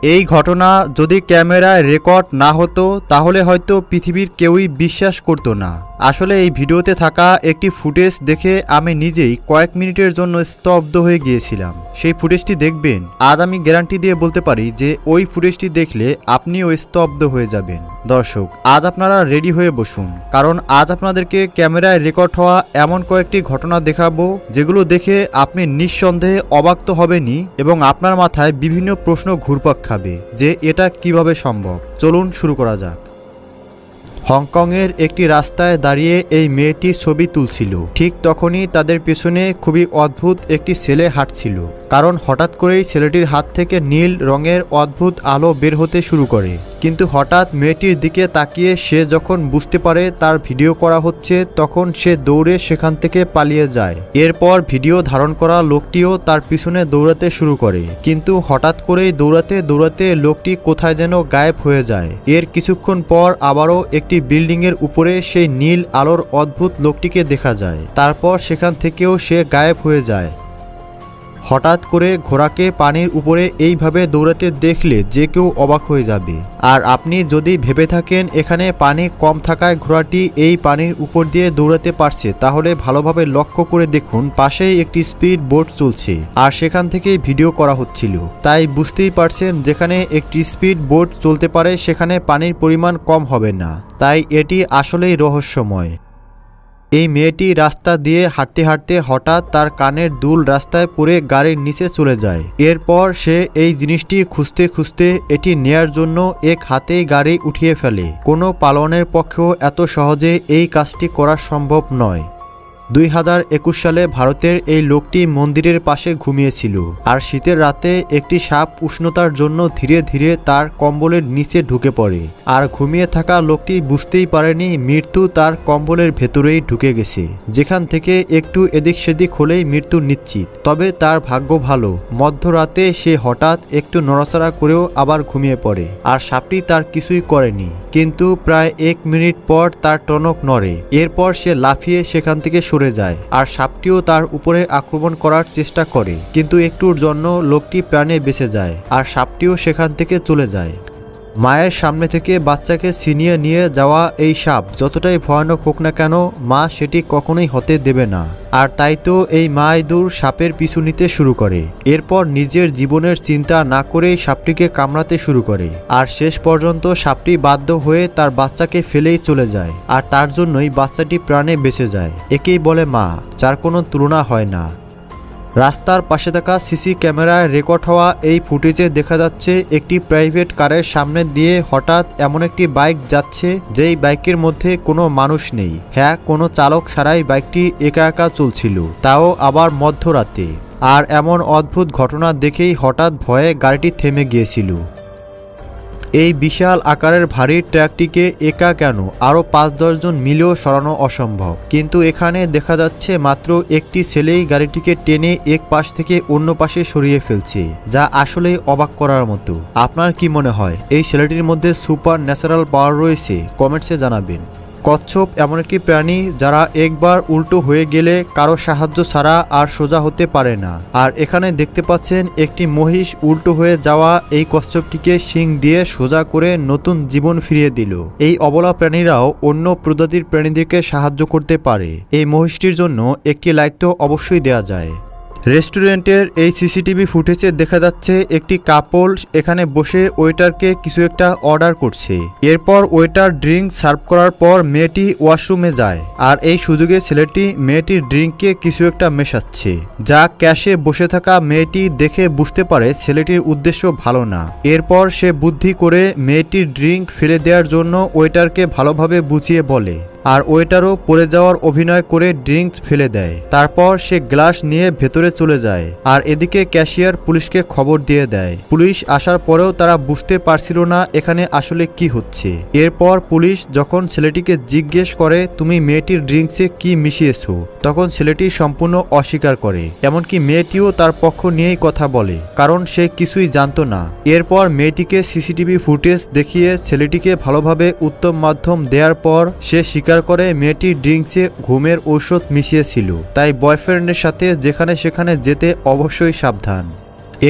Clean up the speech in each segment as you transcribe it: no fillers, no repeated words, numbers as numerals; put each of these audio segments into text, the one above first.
এই ঘটনা যদি ক্যামেরায় রেকর্ড না হতো তাহলে হয়তো পৃথিবীর কেউই বিশ্বাস করতো না। আসলে এই ভিডিওতে থাকা একটি ফুটেজ দেখে আমি নিজেই কয়েক মিনিটের জন্য স্তব্ধ হয়ে গিয়েছিলাম। সেই ফুটেজটি দেখবেন, আজ আমি গ্যারান্টি দিয়ে বলতে পারি যে ওই ফুটেজটি দেখলে আপনিও স্তব্ধ হয়ে যাবেন। দর্শক, আজ আপনারা রেডি হয়ে বসুন, কারণ আজ আপনাদেরকে ক্যামেরায় রেকর্ড হওয়া এমন কয়েকটি ঘটনা দেখাবো যেগুলো দেখে আপনি নিঃসন্দেহে অবাক তো হবেনই এবং আপনার মাথায় বিভিন্ন প্রশ্ন ঘুরপাক খাবে যে এটা কিভাবে সম্ভব। চলুন শুরু করা যাক। হংকংয়ের একটি রাস্তায় দাঁড়িয়ে এই মেয়েটি ছবি তুলছিল। ঠিক তখনই তাদের পেছনে খুবই অদ্ভুত একটি ছেলে হাঁটছিল, কারণ হঠাৎ করেই ছেলেটির হাত থেকে নীল রঙের অদ্ভুত আলো বের হতে শুরু করে। কিন্তু হঠাৎ মেয়েটির দিকে তাকিয়ে সে যখন বুঝতে পারে তার ভিডিও করা হচ্ছে, তখন সে দৌড়ে সেখান থেকে পালিয়ে যায়। এরপর ভিডিও ধারণ করা লোকটিও তার পিছনে দৌড়াতে শুরু করে, কিন্তু হঠাৎ করেই দৌড়াতে দৌড়াতে লোকটি কোথায় যেন গায়েব হয়ে যায়। এর কিছুক্ষণ পর আবারও একটি বিল্ডিংয়ের উপরে সেই নীল আলোর অদ্ভুত লোকটিকে দেখা যায়। তারপর সেখান থেকেও সে গায়েব হয়ে যায়। হঠাৎ করে ঘোড়াকে পানির উপরে এইভাবে দৌড়াতে দেখলে যে কেউ অবাক হয়ে যাবে। আর আপনি যদি ভেবে থাকেন এখানে পানি কম থাকায় ঘোড়াটি এই পানির উপর দিয়ে দৌড়াতে পারছে, তাহলে ভালোভাবে লক্ষ্য করে দেখুন, পাশেই একটি স্পিড বোট চলছে আর সেখান থেকেই ভিডিও করা হচ্ছিল। তাই বুঝতেই পারছেন, যেখানে একটি স্পিড বোট চলতে পারে সেখানে পানির পরিমাণ কম হবে না। তাই এটি আসলেই রহস্যময়। এই মেয়েটি রাস্তা দিয়ে হাঁটতে হাঁটতে হঠাৎ তার কানের দুল রাস্তায় পড়ে গাড়ির নিচে চলে যায়। এরপর সে এই জিনিসটি খুঁজতে খুঁজতে এটি নেয়ার জন্য এক হাতেই গাড়ি উঠিয়ে ফেলে। কোনো পালনের পক্ষেও এত সহজে এই কাজটি করা সম্ভব নয়। 2021 সালে ভারতের এই লোকটি মন্দিরের পাশে ঘুমিয়েছিল, আর শীতের রাতে একটি সাপ উষ্ণতার জন্য ধীরে ধীরে তার কম্বলের নিচে ঢুকে পড়ে। আর ঘুমিয়ে থাকা লোকটি বুঝতেই পারেনি মৃত্যু তার কম্বলের ভেতরেই ঢুকে গেছে, যেখান থেকে একটু এদিক সেদিক হলেই মৃত্যু নিশ্চিত। তবে তার ভাগ্য ভালো, মধ্যরাতে সে হঠাৎ একটু নড়াচড়া করেও আবার ঘুমিয়ে পড়ে, আর সাপটি তার কিছুই করেনি। কিন্তু প্রায় 1 মিনিট পর তার টনক নড়ে। এরপর সে লাফিয়ে সেখান থেকে সরে যায়, আর সাপটিও তার উপরে আক্রমণ করার চেষ্টা করে, কিন্তু একটুর জন্য লোকটি প্রাণে বেঁচে যায়, আর সাপটিও সেখান থেকে চলে যায়। মায়ের সামনে থেকে বাচ্চাকে ছিনিয়ে নিয়ে যাওয়া এই সাপ যতটাই ভয়ানক হোক না কেন, মা সেটি কখনোই হতে দেবে না। আর তাই তো এই মা ইঁদুর সাপের পিছু নিতে শুরু করে। এরপর নিজের জীবনের চিন্তা না করেই সাপটিকে কামড়াতে শুরু করে, আর শেষ পর্যন্ত সাপটি বাধ্য হয়ে তার বাচ্চাকে ফেলেই চলে যায়, আর তার জন্যই বাচ্চাটি প্রাণে বেঁচে যায়। একেই বলে মা, যার কোনো তুলনা হয় না। রাস্তার পাশে থাকা সিসি ক্যামেরায় রেকর্ড হওয়া এই ফুটেজে দেখা যাচ্ছে একটি প্রাইভেট কারের সামনে দিয়ে হঠাৎ এমন একটি বাইক যাচ্ছে যেই বাইকের মধ্যে কোনো মানুষ নেই। হ্যাঁ, কোনো চালক ছাড়াই বাইকটি একা একা চলছিল, তাও আবার মধ্যরাতে। আর এমন অদ্ভুত ঘটনা দেখেই হঠাৎ ভয়ে গাড়িটি থেমে গিয়েছিল। এই বিশাল আকারের ভারী ট্রাকটিকে একা কেন, আরও 5-10 জন মিলেও সরানো অসম্ভব। কিন্তু এখানে দেখা যাচ্ছে মাত্র একটি ছেলেই গাড়িটিকে টেনে এক পাশ থেকে অন্য পাশে সরিয়ে ফেলছে, যা আসলেই অবাক করার মতো। আপনার কি মনে হয় এই ছেলেটির মধ্যে সুপার ন্যাচারাল পাওয়ার রয়েছে? কমেন্টসে জানাবেন। কচ্ছপ এমন একটি প্রাণী যারা একবার উল্টো হয়ে গেলে কারো সাহায্য ছাড়া আর সোজা হতে পারে না। আর এখানে দেখতে পাচ্ছেন একটি মহিষ উল্টো হয়ে যাওয়া এই কচ্ছপটিকে শিং দিয়ে সোজা করে নতুন জীবন ফিরিয়ে দিল। এই অবলা প্রাণীরাও অন্য প্রজাতির প্রাণীদেরকে সাহায্য করতে পারে। এই মহিষটির জন্য একটি লাইক তো অবশ্যই দেওয়া যায়। রেস্টুরেন্টের এই সিসিটিভি ফুটেজে দেখা যাচ্ছে একটি কাপল এখানে বসে ওয়েটারকে কিছু একটা অর্ডার করছে। এরপর ওয়েটার ড্রিঙ্ক সার্ভ করার পর মেয়েটি ওয়াশরুমে যায়, আর এই সুযোগে ছেলেটি মেয়েটির ড্রিঙ্ককে কিছু একটা মেশাচ্ছে, যা ক্যাশে বসে থাকা মেয়েটি দেখে বুঝতে পারে ছেলেটির উদ্দেশ্য ভালো না। এরপর সে বুদ্ধি করে মেয়েটির ড্রিঙ্ক ফেলে দেওয়ার জন্য ওয়েটারকে ভালোভাবে বুঝিয়ে বলে, আর ওয়েটারও পড়ে যাওয়ার অভিনয় করে ড্রিঙ্কস ফেলে দেয়। তারপর সে গ্লাস নিয়ে ভেতরে চলে যায়, আর এদিকে ক্যাশিয়ার পুলিশকে খবর দিয়ে দেয়। পুলিশ আসার পরেও তারা বুঝতে পারছিল না এখানে আসলে কি হচ্ছে। এরপর পুলিশ যখন ছেলেটিকে জিজ্ঞেস করে তুমি মেয়েটির ড্রিঙ্কসে কি মিশিয়েছো, তখন ছেলেটি সম্পূর্ণ অস্বীকার করে। এমনকি মেয়েটিও তার পক্ষ নিয়েই কথা বলে, কারণ সে কিছুই জানতো না। এরপর মেয়েটিকে সিসিটিভি ফুটেজ দেখিয়ে ছেলেটিকে ভালোভাবে উত্তম মাধ্যম দেওয়ার পর সে স্বীকার করে মেয়েটি ড্রিঙ্কসে ঘুমের ঔষধ মিশিয়েছিল। তাই বয়ফ্রেন্ডের সাথে যেখানে সেখানে যেতে অবশ্যই সাবধান।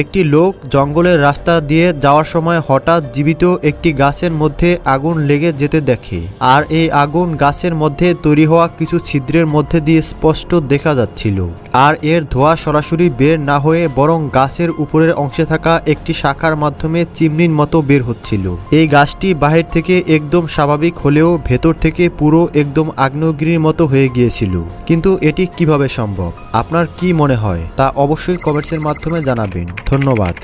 একটি লোক জঙ্গলের রাস্তা দিয়ে যাওয়ার সময় হঠাৎ জীবিত একটি গাছের মধ্যে আগুন লেগে যেতে দেখে, আর এই আগুন গাছের মধ্যে তৈরি হওয়া কিছু ছিদ্রের মধ্যে দিয়ে স্পষ্ট দেখা যাচ্ছিল। আর এর ধোঁয়া সরাসরি বের না হয়ে বরং গাছের উপরের অংশে থাকা একটি শাখার মাধ্যমে চিমনির মতো বের হচ্ছিল। এই গাছটি বাহির থেকে একদম স্বাভাবিক হলেও ভেতর থেকে পুরো একদম আগ্নেয়গিরির মতো হয়ে গিয়েছিল। কিন্তু এটি কিভাবে সম্ভব? আপনার কি মনে হয় তা অবশ্যই কমেন্টসের মাধ্যমে জানাবেন। ধন্যবাদ।